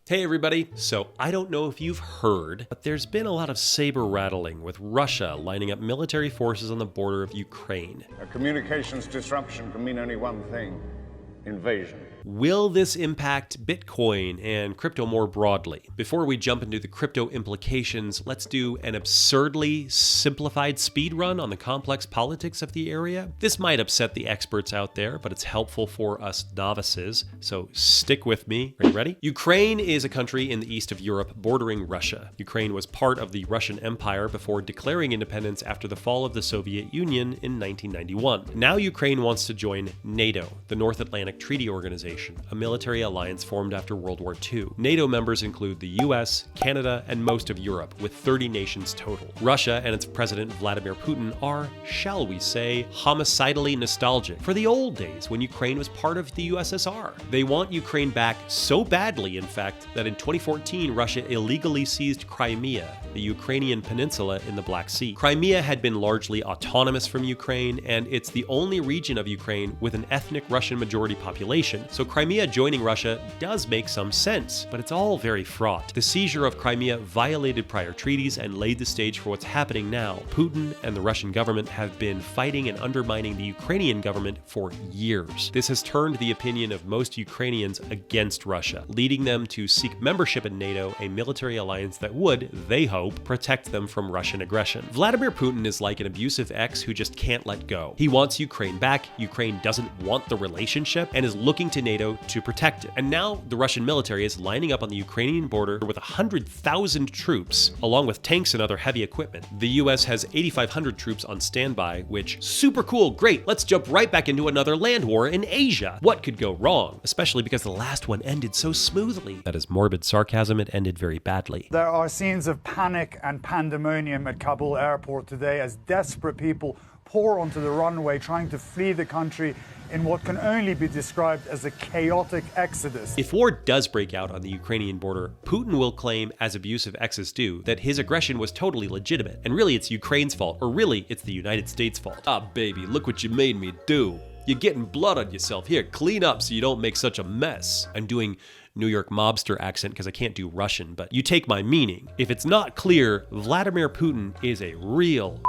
Hey everybody! So I don't know if you've heard, but there's been a lot of saber rattling with Russia lining up military forces on the border of Ukraine. A communications disruption can mean only one thing: invasion. Will this impact Bitcoin and crypto more broadly? Before we jump into the crypto implications, let's do an absurdly simplified speed run on the complex politics of the area. This might upset the experts out there, but it's helpful for us novices, so stick with me. Are you ready? Ukraine is a country in the east of Europe bordering Russia. Ukraine was part of the Russian Empire before declaring independence after the fall of the Soviet Union in 1991. Now Ukraine wants to join NATO, the North Atlantic Treaty Organization, a military alliance formed after World War II. NATO members include the US, Canada, and most of Europe, with 30 nations total. Russia and its president Vladimir Putin are, shall we say, homicidally nostalgic for the old days when Ukraine was part of the USSR. They want Ukraine back so badly, in fact, that in 2014 Russia illegally seized Crimea, the Ukrainian peninsula in the Black Sea. Crimea had been largely autonomous from Ukraine, and it's the only region of Ukraine with an ethnic Russian majority population, so Crimea joining Russia does make some sense, but it's all very fraught. The seizure of Crimea violated prior treaties and laid the stage for what's happening now. Putin and the Russian government have been fighting and undermining the Ukrainian government for years. This has turned the opinion of most Ukrainians against Russia, leading them to seek membership in NATO, a military alliance that would, they hope, protect them from Russian aggression. Vladimir Putin is like an abusive ex who just can't let go. He wants Ukraine back, Ukraine doesn't want the relationship, and is looking to NATO to protect it. And now the Russian military is lining up on the Ukrainian border with 100,000 troops, along with tanks and other heavy equipment. The US has 8,500 troops on standby, which, super cool, great, let's jump right back into another land war in Asia. What could go wrong? Especially because the last one ended so smoothly. That is morbid sarcasm, it ended very badly. There are scenes of panic and pandemonium at Kabul airport today as desperate people pour onto the runway trying to flee the country in what can only be described as a chaotic exodus. If war does break out on the Ukrainian border, Putin will claim, as abusive exes do, that his aggression was totally legitimate, and really it's Ukraine's fault, or really it's the United States' fault. Ah, baby, look what you made me do. You're getting blood on yourself. Here, clean up so you don't make such a mess. I'm doing New York mobster accent because I can't do Russian, but you take my meaning. If it's not clear, Vladimir Putin is a real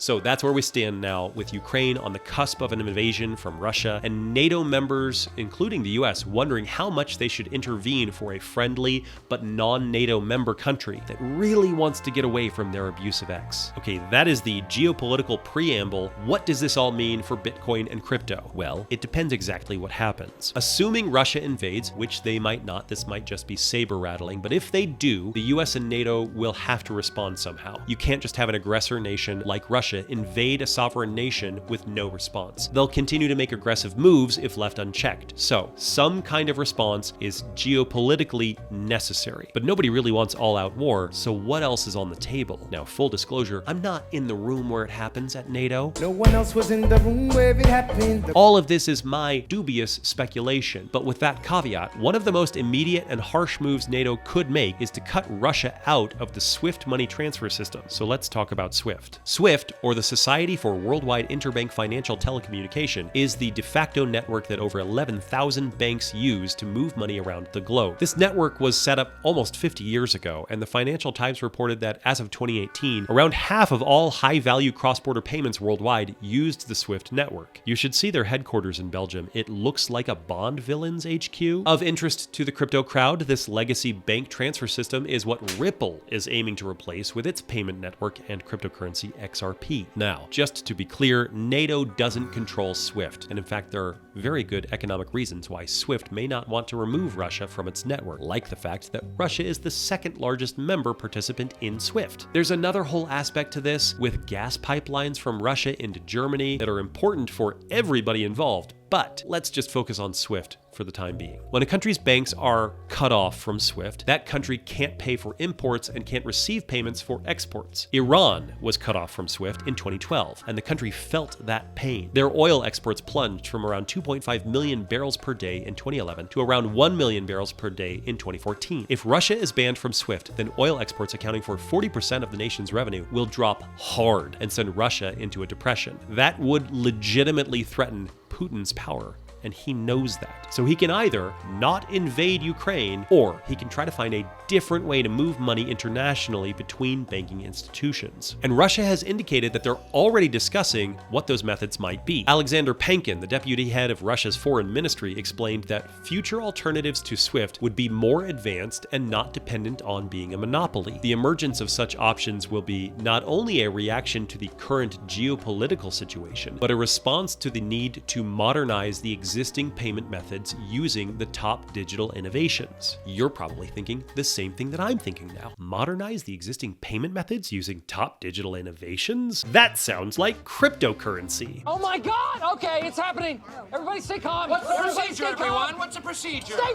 So that's where we stand now, with Ukraine on the cusp of an invasion from Russia, and NATO members, including the US, wondering how much they should intervene for a friendly but non-NATO member country that really wants to get away from their abusive ex. Okay, that is the geopolitical preamble. What does this all mean for Bitcoin and crypto? Well, it depends exactly what happens. Assuming Russia invades, which they might not, this might just be saber rattling, but if they do, the US and NATO will have to respond somehow. You can't just have an aggressor nation like Russia invade a sovereign nation with no response. They'll continue to make aggressive moves if left unchecked. So, some kind of response is geopolitically necessary. But nobody really wants all-out war, so what else is on the table? Now, full disclosure, I'm not in the room where it happens at NATO. No one else was in the room where it happened. All of this is my dubious speculation, but with that caveat, one of the most immediate and harsh moves NATO could make is to cut Russia out of the SWIFT money transfer system. So let's talk about SWIFT. SWIFT, or the Society for Worldwide Interbank Financial Telecommunication, is the de facto network that over 11,000 banks use to move money around the globe. This network was set up almost 50 years ago, and the Financial Times reported that as of 2018, around half of all high-value cross-border payments worldwide used the SWIFT network. You should see their headquarters in Belgium. It looks like a Bond villain's HQ. Of interest to the crypto crowd, this legacy bank transfer system is what Ripple is aiming to replace with its payment network and cryptocurrency XRP. Now, just to be clear, NATO doesn't control SWIFT, and in fact there are very good economic reasons why SWIFT may not want to remove Russia from its network, like the fact that Russia is the second largest member participant in SWIFT. There's another whole aspect to this, with gas pipelines from Russia into Germany that are important for everybody involved, but let's just focus on SWIFT for the time being. When a country's banks are cut off from SWIFT, that country can't pay for imports and can't receive payments for exports. Iran was cut off from SWIFT in 2012, and the country felt that pain. Their oil exports plunged from around 2.5 million barrels per day in 2011 to around 1 million barrels per day in 2014. If Russia is banned from SWIFT, then oil exports accounting for 40% of the nation's revenue will drop hard and send Russia into a depression. That would legitimately threaten Putin's power and he knows that. So he can either not invade Ukraine, or he can try to find a different way to move money internationally between banking institutions. And Russia has indicated that they're already discussing what those methods might be. Alexander Pankin, the deputy head of Russia's foreign ministry, explained that future alternatives to SWIFT would be more advanced and not dependent on being a monopoly. The emergence of such options will be not only a reaction to the current geopolitical situation, but a response to the need to modernize the existing payment methods using the top digital innovations. You're probably thinking the same thing that I'm thinking now. Modernize the existing payment methods using top digital innovations? That sounds like cryptocurrency. Oh my God! Okay, it's happening. Everybody stay calm. What's the procedure, everyone? What's the procedure? Stay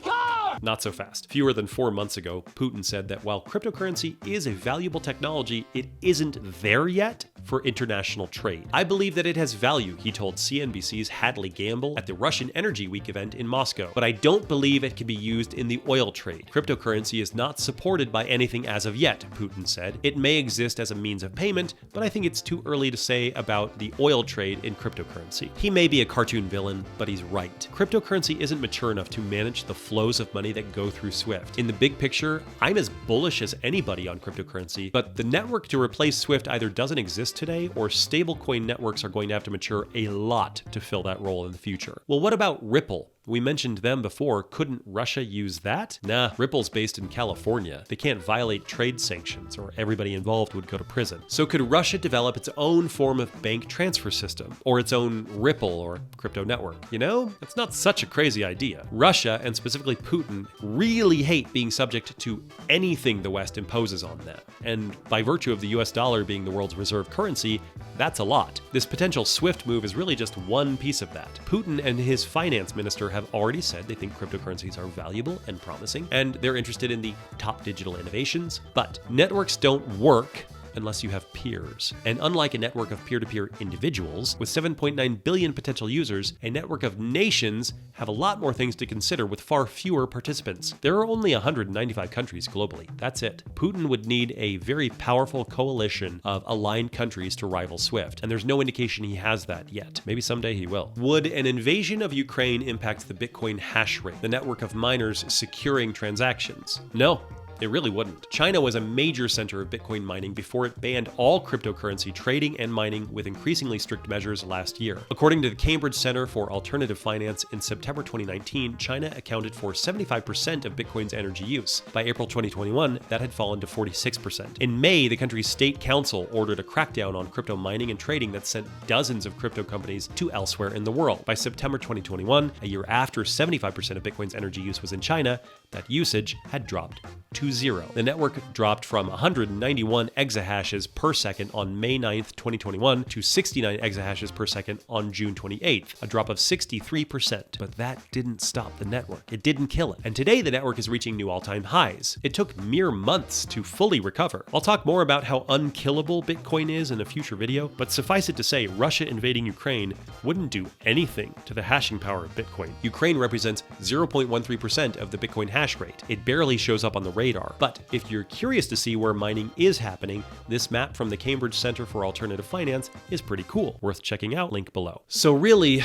calm! Not so fast. Fewer than 4 months ago, Putin said that while cryptocurrency is a valuable technology, it isn't there yet for international trade. I believe that it has value, he told CNBC's Hadley Gamble at the Russian Energy Week event in Moscow, but I don't believe it can be used in the oil trade. Cryptocurrency is not supported by anything as of yet, Putin said. It may exist as a means of payment, but I think it's too early to say about the oil trade in cryptocurrency. He may be a cartoon villain, but he's right. Cryptocurrency isn't mature enough to manage the flows of money that go through SWIFT. In the big picture, I'm as bullish as anybody on cryptocurrency, but the network to replace SWIFT either doesn't exist today, or stablecoin networks are going to have to mature a lot to fill that role in the future. Well, what about Ripple? We mentioned them before. Couldn't Russia use that? Nah, Ripple's based in California. They can't violate trade sanctions or everybody involved would go to prison. So could Russia develop its own form of bank transfer system or its own Ripple or crypto network? You know, it's not such a crazy idea. Russia, and specifically Putin, really hate being subject to anything the West imposes on them. And by virtue of the US dollar being the world's reserve currency, that's a lot. This potential SWIFT move is really just one piece of that. Putin and his finance minister have already said they think cryptocurrencies are valuable and promising, and they're interested in the top digital innovations. But networks don't work unless you have peers. And unlike a network of peer-to-peer individuals, with 7.9 billion potential users, a network of nations have a lot more things to consider with far fewer participants. There are only 195 countries globally. That's it. Putin would need a very powerful coalition of aligned countries to rival SWIFT, and there's no indication he has that yet. Maybe someday he will. Would an invasion of Ukraine impact the Bitcoin hash rate, the network of miners securing transactions? No. It really wouldn't. China was a major center of Bitcoin mining before it banned all cryptocurrency trading and mining with increasingly strict measures last year. According to the Cambridge Center for Alternative Finance, in September 2019, China accounted for 75% of Bitcoin's energy use. By April 2021, that had fallen to 46%. In May, the country's state council ordered a crackdown on crypto mining and trading that sent dozens of crypto companies to elsewhere in the world. By September 2021, a year after 75% of Bitcoin's energy use was in China, that usage had dropped to zero. The network dropped from 191 exahashes per second on May 9th, 2021 to 69 exahashes per second on June 28th, a drop of 63%. But that didn't stop the network. It didn't kill it. And today the network is reaching new all-time highs. It took mere months to fully recover. I'll talk more about how unkillable Bitcoin is in a future video, but suffice it to say, Russia invading Ukraine wouldn't do anything to the hashing power of Bitcoin. Ukraine represents 0.13% of the Bitcoin hash rate. It barely shows up on the radar. But if you're curious to see where mining is happening, this map from the Cambridge Center for Alternative Finance is pretty cool. Worth checking out, link below. So really,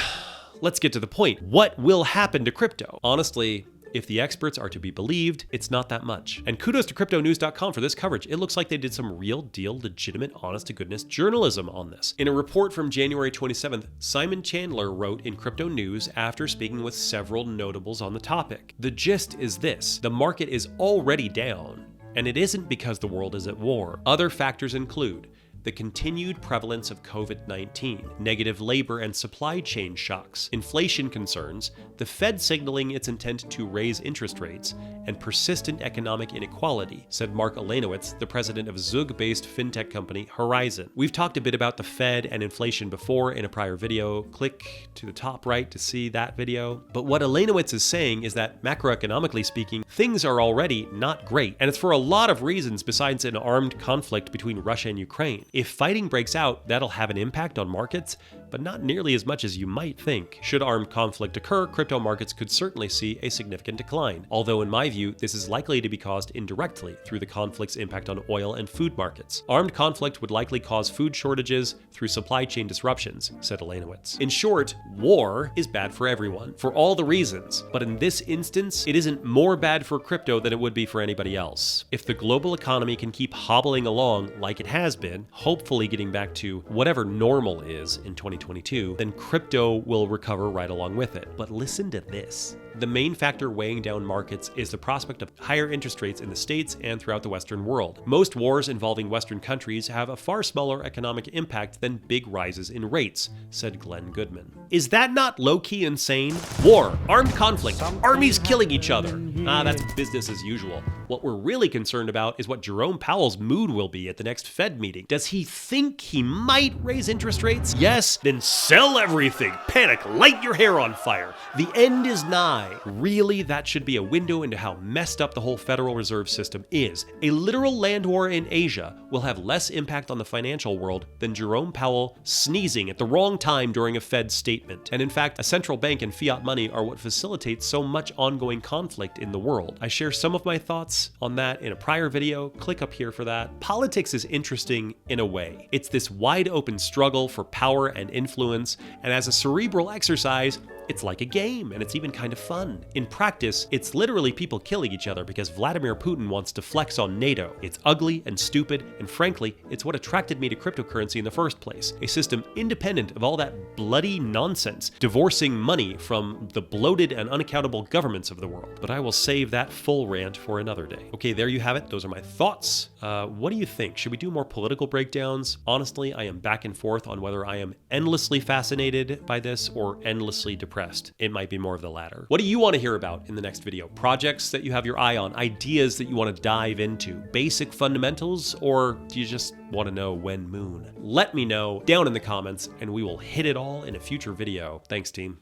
let's get to the point. What will happen to crypto? Honestly, if the experts are to be believed, it's not that much. And kudos to CryptoNews.com for this coverage. It looks like they did some real deal, legitimate, honest-to-goodness journalism on this. In a report from January 27th, Simon Chandler wrote in Crypto News after speaking with several notables on the topic. The gist is this: the market is already down, and it isn't because the world is at war. Other factors include the continued prevalence of COVID-19, negative labor and supply chain shocks, inflation concerns, the Fed signaling its intent to raise interest rates, and persistent economic inequality, said Mark Alanowitz, the president of Zug-based fintech company Horizon. We've talked a bit about the Fed and inflation before in a prior video. Click to the top right to see that video. But what Alanowitz is saying is that macroeconomically speaking, things are already not great, and it's for a lot of reasons besides an armed conflict between Russia and Ukraine. If fighting breaks out, that'll have an impact on markets, but not nearly as much as you might think. Should armed conflict occur, crypto markets could certainly see a significant decline, although in my view, this is likely to be caused indirectly through the conflict's impact on oil and food markets. Armed conflict would likely cause food shortages through supply chain disruptions, said Elanowitz. In short, war is bad for everyone, for all the reasons, but in this instance, it isn't more bad for crypto than it would be for anybody else. If the global economy can keep hobbling along like it has been, hopefully getting back to whatever normal is in 2022, then crypto will recover right along with it. But listen to this. The main factor weighing down markets is the prospect of higher interest rates in the States and throughout the Western world. Most wars involving Western countries have a far smaller economic impact than big rises in rates, said Glenn Goodman. Is that not low-key insane? War, armed conflict, armies killing each other. That's business as usual. What we're really concerned about is what Jerome Powell's mood will be at the next Fed meeting. Does he think he might raise interest rates? Yes, then sell everything. Panic, light your hair on fire. The end is nigh. Really, that should be a window into how messed up the whole Federal Reserve System is. A literal land war in Asia will have less impact on the financial world than Jerome Powell sneezing at the wrong time during a Fed statement. And in fact, a central bank and fiat money are what facilitates so much ongoing conflict in the world. I share some of my thoughts on that in a prior video. Click up here for that. Politics is interesting in a way. It's this wide open struggle for power and influence, and as a cerebral exercise, it's like a game, and it's even kind of fun. In practice, it's literally people killing each other because Vladimir Putin wants to flex on NATO. It's ugly and stupid, and frankly, it's what attracted me to cryptocurrency in the first place. A system independent of all that bloody nonsense, divorcing money from the bloated and unaccountable governments of the world. But I will save that full rant for another day. Okay, there you have it. Those are my thoughts. What do you think? Should we do more political breakdowns? Honestly, I am back and forth on whether I am endlessly fascinated by this or endlessly depressed. It might be more of the latter. What do you want to hear about in the next video? Projects that you have your eye on, ideas that you want to dive into, basic fundamentals, or do you just want to know when moon? Let me know down in the comments and we will hit it all in a future video. Thanks, team.